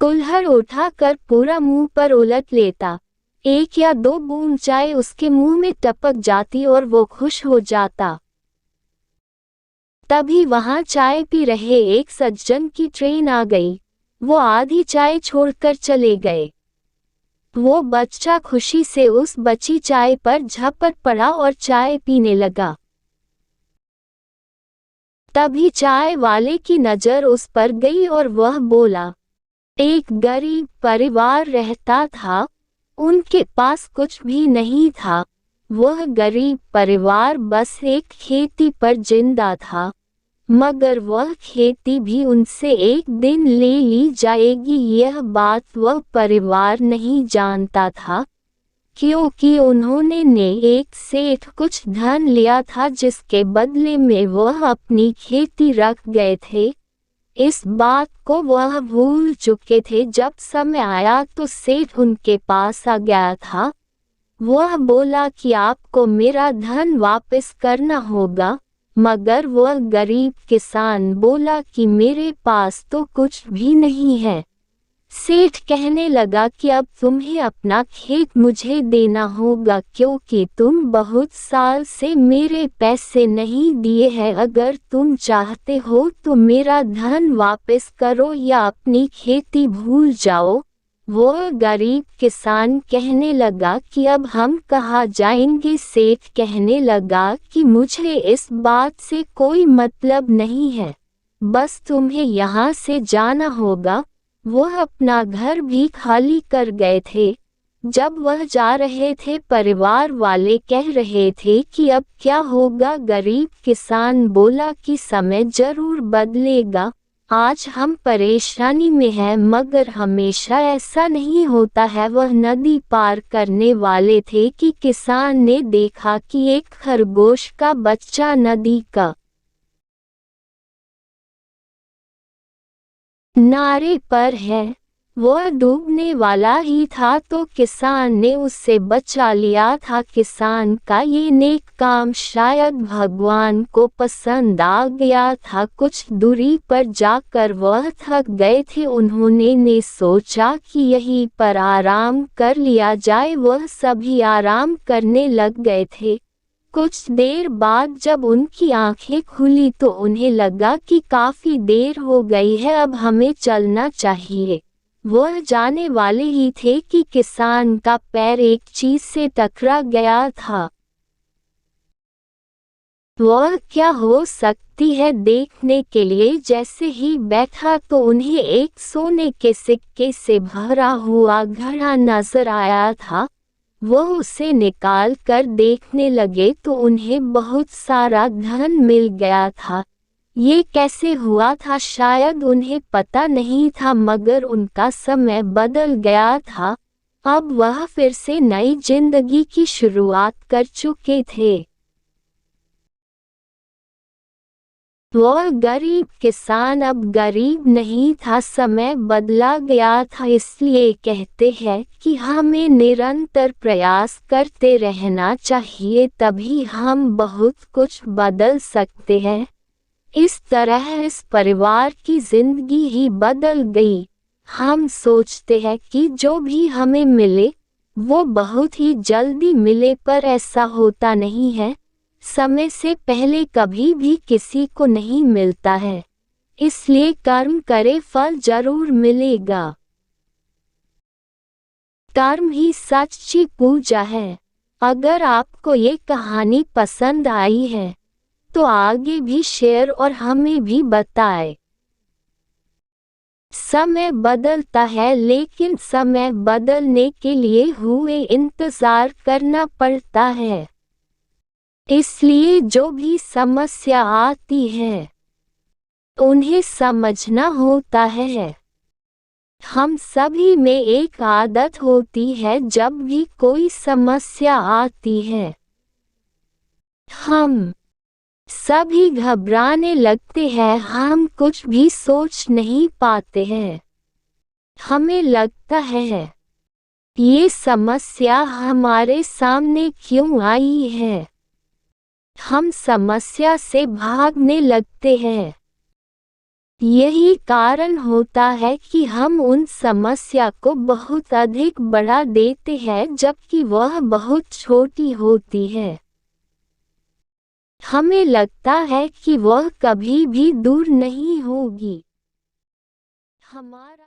कुल्हड़ उठाकर पूरा मुंह पर उलट लेता। 1 या 2 बूंद चाय उसके मुंह में टपक जाती और वो खुश हो जाता। तभी वहां चाय पी रहे एक सज्जन की ट्रेन आ गई। वो आधी चाय छोड़कर चले गए। वो बच्चा खुशी से उस बची चाय पर झपट पड़ा और चाय पीने लगा। तभी चाय वाले की नजर उस पर गई और वह बोला, एक गरीब परिवार रहता था, उनके पास कुछ भी नहीं था। वह गरीब परिवार बस एक खेती पर जिंदा था, मगर वह खेती भी उनसे एक दिन ले ली जाएगी यह बात वह परिवार नहीं जानता था, क्योंकि उन्होंने एक सेठ कुछ धन लिया था जिसके बदले में वह अपनी खेती रख गए थे। इस बात को वह भूल चुके थे। जब समय आया तो सेठ उनके पास आ गया था। वह बोला कि आपको मेरा धन वापस करना होगा, मगर वह गरीब किसान बोला कि मेरे पास तो कुछ भी नहीं है। सेठ कहने लगा कि अब तुम्हें अपना खेत मुझे देना होगा, क्योंकि तुम बहुत साल से मेरे पैसे नहीं दिए हैं। अगर तुम चाहते हो तो मेरा धन वापस करो या अपनी खेती भूल जाओ। वो गरीब किसान कहने लगा कि अब हम कहाँ जाएंगे। सेठ कहने लगा कि मुझे इस बात से कोई मतलब नहीं है, बस तुम्हें यहाँ से जाना होगा। वह अपना घर भी खाली कर गए थे। जब वह जा रहे थे परिवार वाले कह रहे थे कि अब क्या होगा। गरीब किसान बोला कि समय जरूर बदलेगा, आज हम परेशानी में हैं मगर हमेशा ऐसा नहीं होता है। वह नदी पार करने वाले थे कि किसान ने देखा कि एक खरगोश का बच्चा नदी का नारे पर है। वह डूबने वाला ही था तो किसान ने उससे बचा लिया था। किसान का ये नेक काम शायद भगवान को पसंद आ गया था। कुछ दूरी पर जाकर वह थक गए थे। उन्होंने सोचा कि यहीं पर आराम कर लिया जाए। वह सभी आराम करने लग गए थे। कुछ देर बाद जब उनकी आंखें खुली तो उन्हें लगा कि काफी देर हो गई है, अब हमें चलना चाहिए। वह जाने वाले ही थे कि किसान का पैर एक चीज से टकरा गया था। वह क्या हो सकती है देखने के लिए जैसे ही बैठा तो उन्हें एक सोने के सिक्के से भरा हुआ घड़ा नजर आया था। वह उसे निकाल कर देखने लगे तो उन्हें बहुत सारा धन मिल गया था। ये कैसे हुआ था शायद उन्हें पता नहीं था, मगर उनका समय बदल गया था। अब वह फिर से नई जिंदगी की शुरुआत कर चुके थे। वह गरीब किसान अब गरीब नहीं था, समय बदला गया था। इसलिए कहते हैं कि हमें निरंतर प्रयास करते रहना चाहिए, तभी हम बहुत कुछ बदल सकते हैं। इस तरह इस परिवार की जिंदगी ही बदल गई। हम सोचते हैं कि जो भी हमें मिले वो बहुत ही जल्दी मिले, पर ऐसा होता नहीं है। समय से पहले कभी भी किसी को नहीं मिलता है, इसलिए कर्म करे फल जरूर मिलेगा। कर्म ही सच्ची पूजा है। अगर आपको ये कहानी पसंद आई है तो आगे भी शेयर और हमें भी बताएं। समय बदलता है लेकिन समय बदलने के लिए हुए इंतजार करना पड़ता है। इसलिए जो भी समस्या आती है उन्हें समझना होता है। हम सभी में एक आदत होती है, जब भी कोई समस्या आती है हम सभी घबराने लगते हैं, हम कुछ भी सोच नहीं पाते हैं। हमें लगता है ये समस्या हमारे सामने क्यों आई है। हम समस्या से भागने लगते हैं। यही कारण होता है कि हम उन समस्या को बहुत अधिक बढ़ा देते हैं जबकि वह बहुत छोटी होती है। हमें लगता है कि वह कभी भी दूर नहीं होगी। हमारा